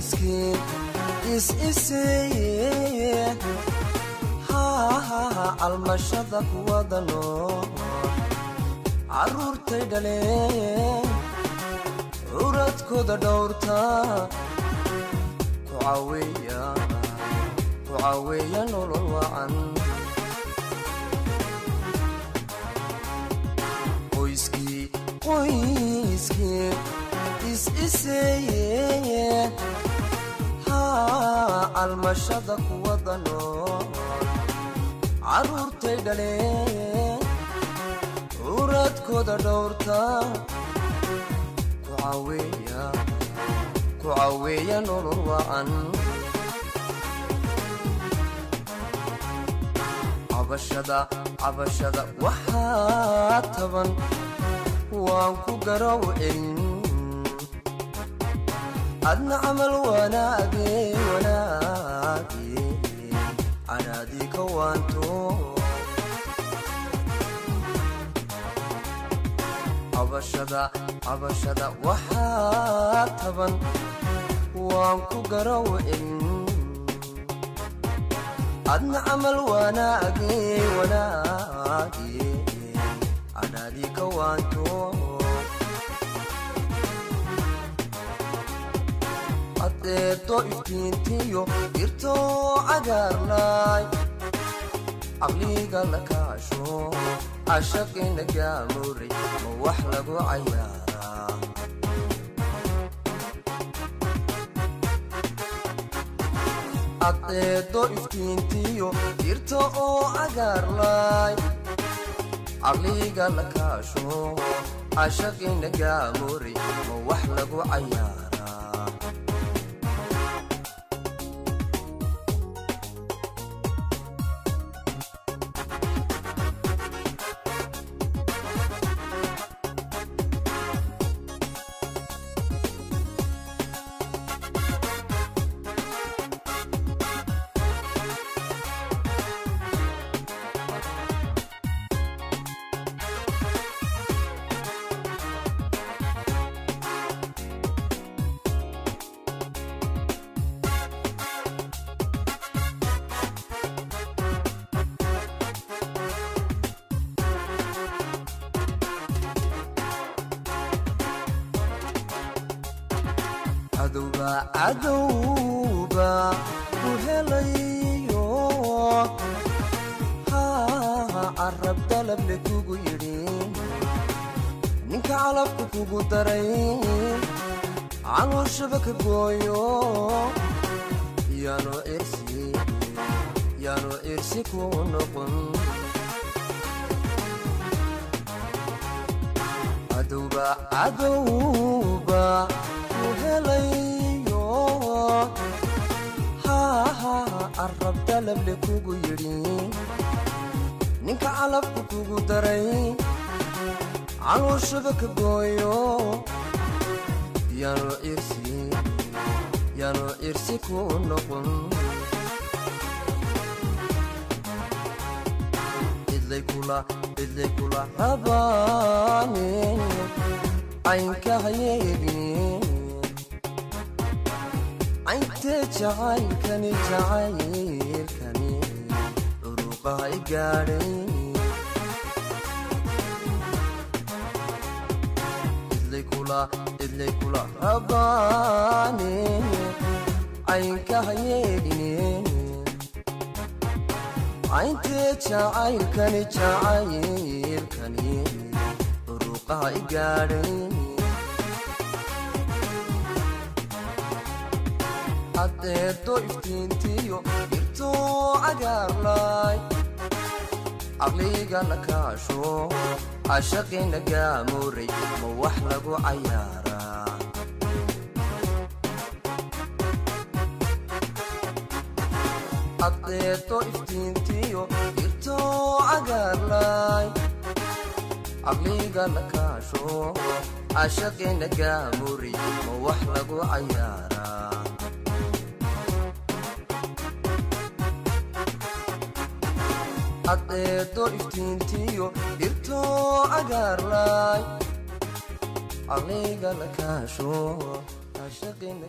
qoyskii is-iseye almashada kuwada nool carruurtay dhaleen curadkooda dhowrta ku caaweeya nolol wacan qoyskii is-iseye almashada kuwada nool carruurtay dhaleen curadkooda dhowrta ku caaweeya nolol wacan cabashada waxaa taban waan ku garow celin adna camal wanaage canaadii ka waanto cabashada waxaa taban waan ku garow celin adna camal wanaage canaadii ka waanto adeerto iftiintiyo dirto cagaarnaay caqliga la kaasho cashaqina gaamuray ma wax lagu cayaaraa adeerto iftiintiyo dirto oo cagaarnaay caqliga la kaasho cashaqina gaamuray ma wax lagu cayaaraa cadowba ku helayo carab dalable kugu yidhi ninka calabka kugu daray calooshaba ka gooyo yaano irsi ku noqon cadowba helayo carab dalable kugu yidhi ninka calabka kugu daray calooshaba ka gooyo yaano irsi ku noqon idlay kula rabaane aynka hayeegin aynte jacaylkani uruqaha I gaadhay idlay kula rabaane aynka hayeegin aynte jacaylkani uruqaha I gaadhay adeerto iftiintiyo dirto cagaarnaay caqliga la kaasho cashaqina gaamuray ma wax lagu cayaaraa adeerto iftiintiyo dirto cagaarnaay caqliga la kaasho cashaqina gaamuray ma wax lagu cayaaraa adeerto iftiintiyo dirto cagaarnaay caqliga la kaasho cashaqina